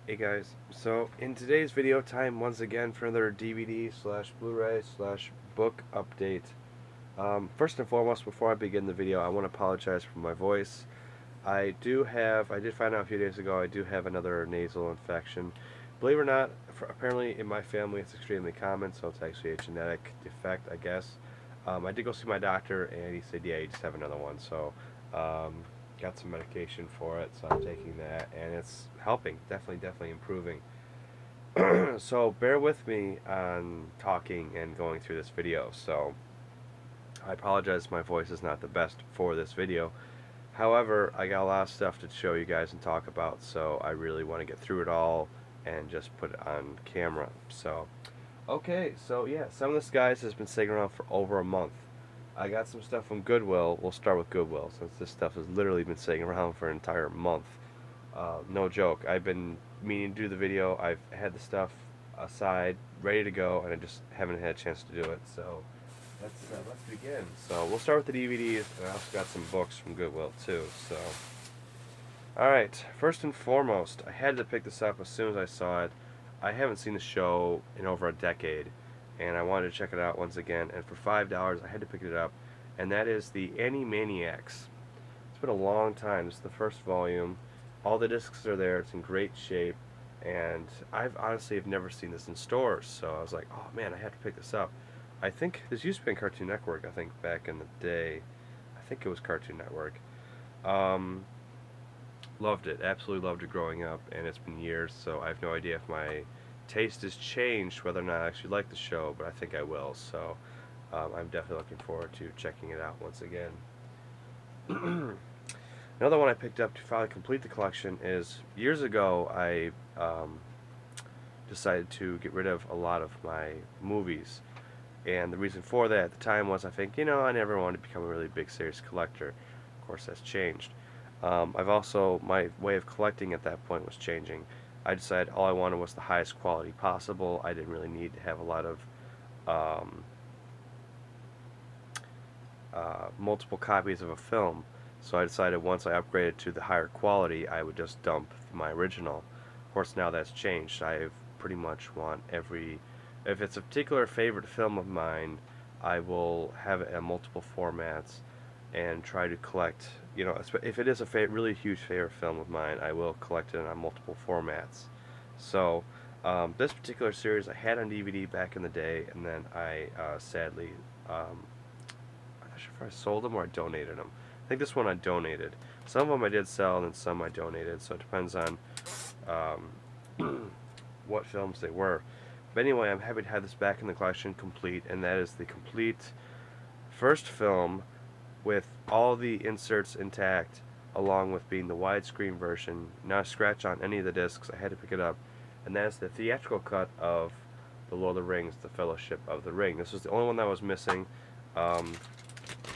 Hey guys, so in today's video time once again for another DVD slash Blu-ray slash book update. First and foremost, before I begin the video, I want to apologize for my voice. I did find out a few days ago, I do have another nasal infection. Believe it or not, apparently in my family it's extremely common, so it's actually a genetic defect, I guess. I did go see my doctor, and he said, yeah, you just have another one, so um, got some medication for it, so I'm taking that, and it's helping, definitely improving. So bear with me on talking and going through this video. So I apologize, my voice is not the best for this video. However, I got a lot of stuff to show you guys and talk about, so I really want to get through it all and just put it on camera. So, okay, so yeah, some of this, guys, has been sitting around for over a month. I got some stuff from Goodwill. We'll start with Goodwill, since this stuff has literally been sitting around for an entire month. No joke. I've been meaning to do the video. I've had the stuff aside, ready to go, and I just haven't had a chance to do it. So let's begin. So we'll start with the DVDs, and I also got some books from Goodwill too. So, all right. First and foremost, I had to pick this up as soon as I saw it. I haven't seen the show in over a decade, and I wanted to check it out once again. And for $5, I had to pick it up, and that is the Animaniacs. It's been a long time. This is the first volume. All the discs are there. It's in great shape, and I've honestly have never seen this in stores. So I was like, oh man, I have to pick this up. I think this used to be on Cartoon Network. I think back in the day, I think it was Cartoon Network. Um, Loved it. Absolutely loved it growing up, and it's been years. So I have no idea if my taste has changed, whether or not I actually like the show, but I think I will. So I'm definitely looking forward to checking it out once again. Another one I picked up to finally complete the collection is, years ago I decided to get rid of a lot of my movies. And the reason for that at the time was, I think, I never wanted to become a really big serious collector. Of course, that's changed. My way of collecting at that point was changing. I decided all I wanted was the highest quality possible. I didn't really need to have a lot of um, multiple copies of a film. So I decided once I upgraded to the higher quality, I would just dump my original. Of course, now that's changed. I pretty much want if it's a particular favorite film of mine, I will have it in multiple formats and try to collect, if it is a really huge favorite film of mine, I will collect it on multiple formats. So, this particular series I had on DVD back in the day, and then I sadly, I'm not sure if I sold them or I donated them. I think this one I donated. Some of them I did sell, and then some I donated, so it depends on what films they were. But anyway, I'm happy to have this back in the collection complete, and that is the complete first film with all the inserts intact, along with being the widescreen version. Not a scratch on any of the discs. I had to pick it up, and that is the theatrical cut of The Lord of the Rings, The Fellowship of the Ring. This was the only one that was missing. Um,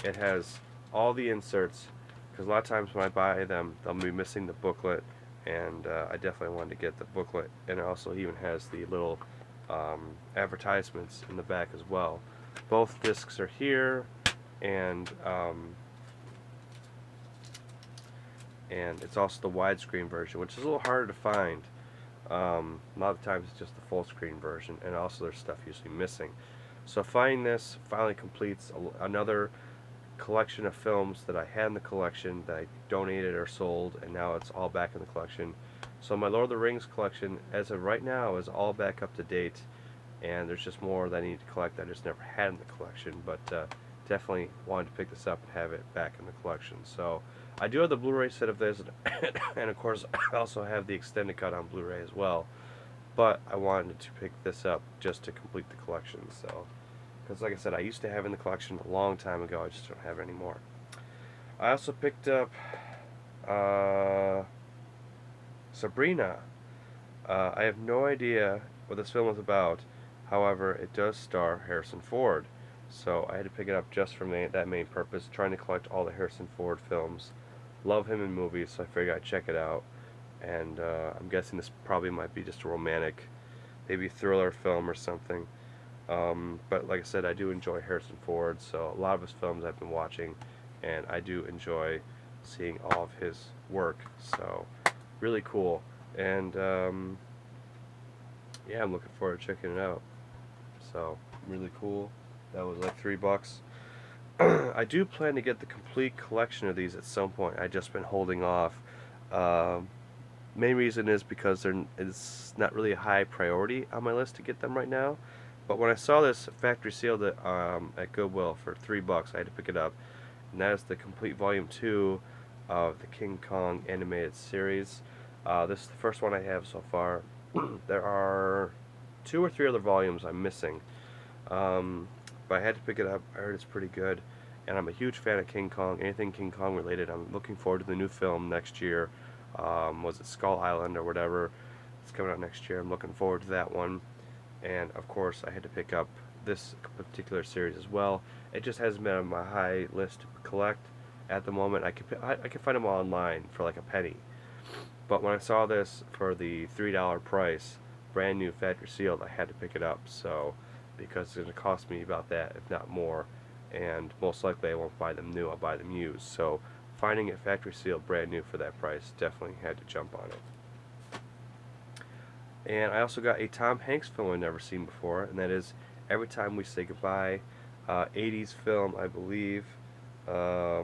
it has all the inserts, because a lot of times when I buy them, they'll be missing the booklet, and I definitely wanted to get the booklet. And it also even has the little advertisements in the back as well. Both discs are here, and it's also the widescreen version, which is a little harder to find. A lot of times it's just the full screen version, and also there's stuff usually missing. So finding this finally completes another collection of films that I had in the collection that I donated or sold, and now it's all back in the collection. So my Lord of the Rings collection, as of right now, is all back up to date, and there's just more that I need to collect that I just never had in the collection, but definitely wanted to pick this up and have it back in the collection. So I do have the Blu-ray set of this, and of course I also have the extended cut on Blu-ray as well, but I wanted to pick this up just to complete the collection. So, because like I said, I used to have in the collection a long time ago, I just don't have it anymore. I also picked up Sabrina. I have no idea what this film is about. However, it does star Harrison Ford, so I had to pick it up just for that main purpose, trying to collect all the Harrison Ford films. Love him in movies, so I figured I'd check it out. And I'm guessing this probably might be just a romantic, maybe thriller film or something. But like I said, I do enjoy Harrison Ford, so a lot of his films I've been watching, and I do enjoy seeing all of his work. So really cool. And yeah, I'm looking forward to checking it out. So really cool. That was like $3. I do plan to get the complete collection of these at some point. I just been holding off. Um, Main reason is because it's not really a high priority on my list to get them right now. But when I saw this factory sealed at Goodwill for $3, I had to pick it up, and that is the complete volume 2 of the King Kong animated series. This is the first one I have so far. There are 2 or 3 other volumes I'm missing, but I had to pick it up. I heard it's pretty good, and I'm a huge fan of King Kong. Anything King Kong related. I'm looking forward to the new film next year. Was it Skull Island or whatever? It's coming out next year. I'm looking forward to that one. And of course, I had to pick up this particular series as well. It just hasn't been on my high list to collect at the moment. I can find them online for like a penny. But when I saw this for the $3 price, brand new factory sealed, I had to pick it up. So because it's going to cost me about that, if not more, and most likely I won't buy them new. I'll buy them used. So finding it factory sealed, brand new for that price, definitely had to jump on it. And I also got a Tom Hanks film I've never seen before, and that is Every Time We Say Goodbye, 80s film, I believe. I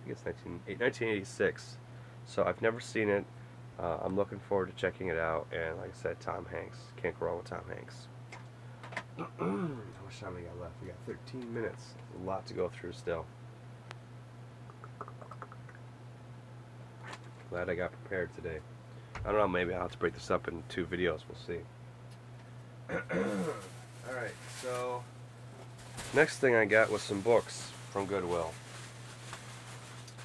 think it's 1986. So I've never seen it. I'm looking forward to checking it out. And like I said, Tom Hanks. Can't go wrong with Tom Hanks. How much time we got left? We got 13 minutes. A lot to go through still. Glad I got prepared today. I don't know, maybe I'll have to break this up in 2 videos. We'll see. Alright, so next thing I got was some books from Goodwill.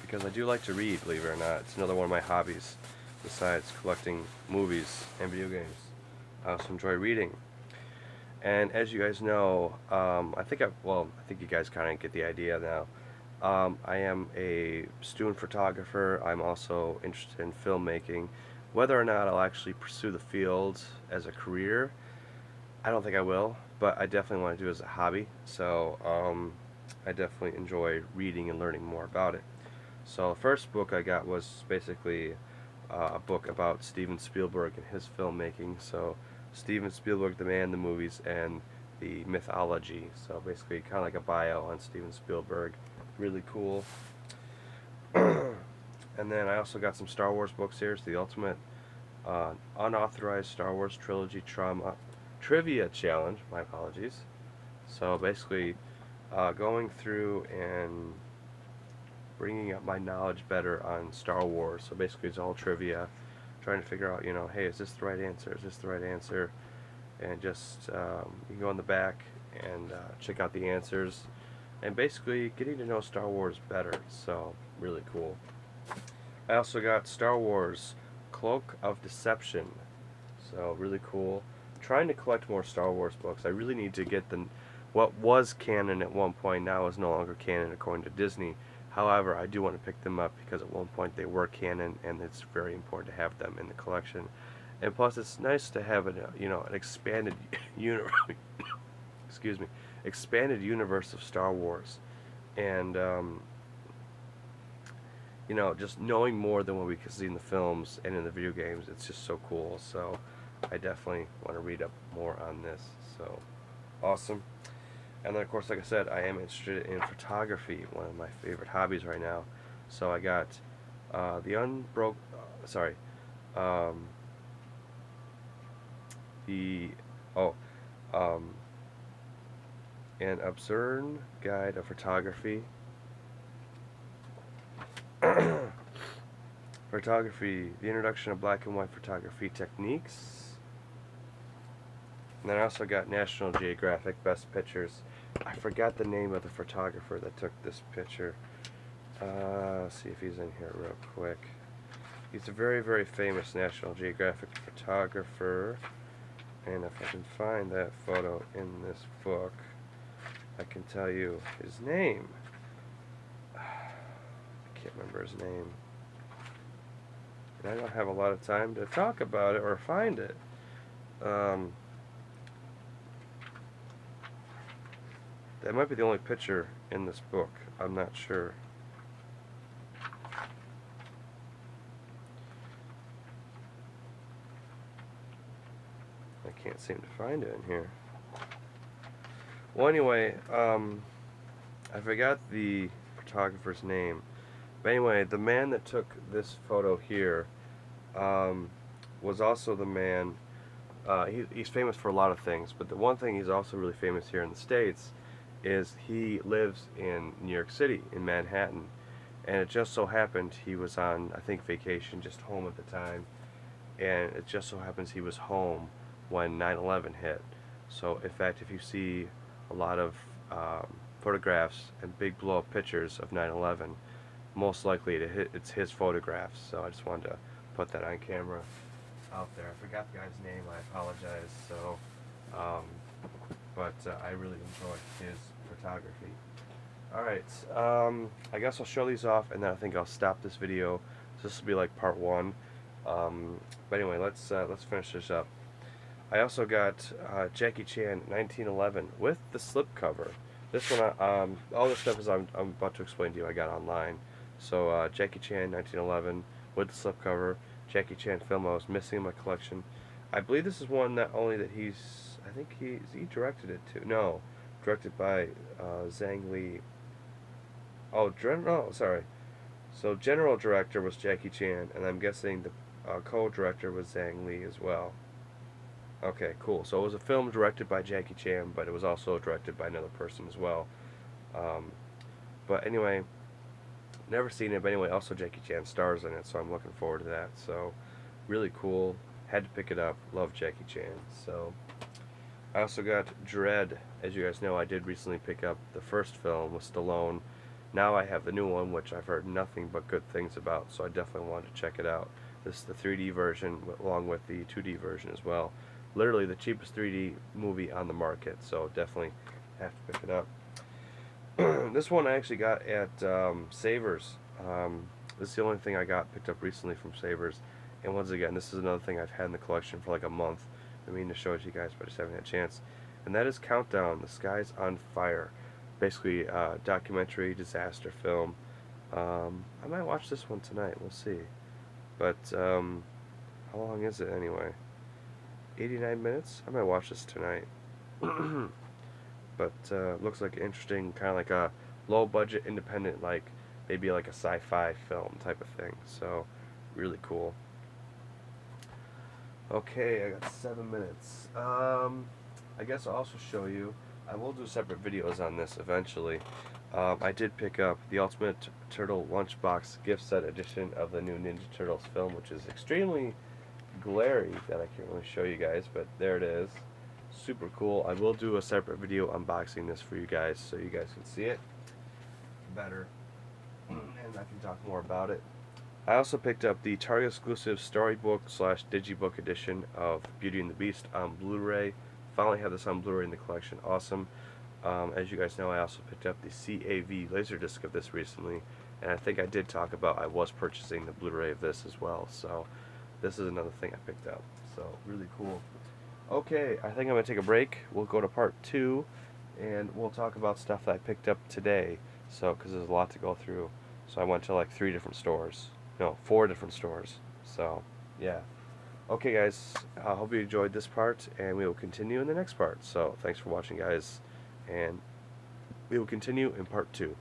Because I do like to read, believe it or not. It's another one of my hobbies, besides collecting movies and video games. I also enjoy reading. And as you guys know, I think you guys kind of get the idea now. I am a student photographer. I'm also interested in filmmaking. Whether or not I'll actually pursue the field as a career, I don't think I will, but I definitely want to do it as a hobby. So I definitely enjoy reading and learning more about it. So the first book I got was basically a book about Steven Spielberg and his filmmaking. So Steven Spielberg, the man, the movies, and the mythology. So basically kind of like a bio on Steven Spielberg. Really cool. And then I also got some Star Wars books here. It's the ultimate unauthorized Star Wars trilogy trivia challenge. My apologies. So basically going through and bringing up my knowledge better on Star Wars. So basically it's all trivia, trying to figure out, hey, is this the right answer? Is this the right answer? And just you can go in the back and check out the answers, and basically getting to know Star Wars better. So really cool. I also got Star Wars Cloak of Deception. So really cool. Trying to collect more Star Wars books. I really need to get what was canon at one point now is no longer canon according to Disney. However, I do want to pick them up because at one point they were canon, and it's very important to have them in the collection. And plus, it's nice to have an expanded universe. Excuse me, expanded universe of Star Wars, and just knowing more than what we can see in the films and in the video games. It's just so cool. So I definitely want to read up more on this. So awesome. And then, of course, like I said, I am interested in photography, one of my favorite hobbies right now. So I got An Absurd Guide of Photography. Photography, the introduction of black and white photography techniques. And then I also got National Geographic Best Pictures. I forgot the name of the photographer that took this picture. See if he's in here real quick. He's a very, very famous National Geographic photographer. And if I can find that photo in this book, I can tell you his name. I can't remember his name. And I don't have a lot of time to talk about it or find it. That might be the only picture in this book. I'm not sure. can't seem to find it in here. Well, anyway, I forgot the photographer's name. But anyway, the man that took this photo here was also the man. He's famous for a lot of things, but the one thing he's also really famous here in the States is he lives in New York City, in Manhattan. And it just so happened he was on, I think, vacation, just home at the time. And it just so happens he was home when 9/11 hit. So, in fact, if you see a lot of photographs and big blow-up pictures of 9/11, most likely it's his photographs. So I just wanted to put that on camera out there. I forgot the guy's name. I apologize. So, but I really enjoy his photography. Alright, I guess I'll show these off, and then I think I'll stop this video. So this will be like part 1. But anyway, let's finish this up. I also got Jackie Chan 1911 with the slipcover. This one, all this stuff is I'm about to explain to you. I got online. So Jackie Chan 1911 with the slipcover. Jackie Chan film I was missing in my collection. I believe this is one not only that I think he directed it too. No, directed by Zhang Li. Oh, sorry. So general director was Jackie Chan, and I'm guessing the co-director was Zhang Li as well. Okay, cool. So it was a film directed by Jackie Chan, but it was also directed by another person as well. But anyway, never seen it, but anyway, also Jackie Chan stars in it, so I'm looking forward to that. So, really cool. Had to pick it up. Love Jackie Chan. So, I also got Dread. As you guys know, I did recently pick up the first film with Stallone. Now I have the new one, which I've heard nothing but good things about, so I definitely wanted to check it out. This is the 3D version, along with the 2D version as well. Literally the cheapest 3D movie on the market, so definitely have to pick it up. This one I actually got at Savers. This is the only thing I got picked up recently from Savers. And once again, this is another thing I've had in the collection for like a month. I mean to show it to you guys, but I just haven't had a chance. And that is Countdown, The Sky's on Fire. Basically a documentary disaster film. I might watch this one tonight, we'll see. But how long is it anyway? 89 minutes? I might watch this tonight. But looks like an interesting, kind of like a low budget independent, like maybe like a sci-fi film type of thing. So really cool. Okay, I got 7 minutes. I guess I'll also show you, I will do separate videos on this eventually. I did pick up the Ultimate Turtle Lunchbox gift set edition of the new Ninja Turtles film, which is extremely glary that I can't really show you guys, but there it is. Super cool. I will do a separate video unboxing this for you guys so you guys can see it better and I can talk more about it. I also picked up the Target exclusive storybook / digibook edition of Beauty and the Beast on Blu-ray. Finally have this on Blu-ray in the collection. Awesome. As you guys know, I also picked up the CAV Laserdisc of this recently, and I think I did talk about I was purchasing the Blu-ray of this as well, so this is another thing I picked up. So really cool. Okay, I think I'm going to take a break. We'll go to part 2, and we'll talk about stuff that I picked up today, so because there's a lot to go through. So I went to like 3 different stores. No, 4 different stores. So, yeah. Okay, guys, I hope you enjoyed this part, and we will continue in the next part. So, thanks for watching, guys, and we will continue in part 2.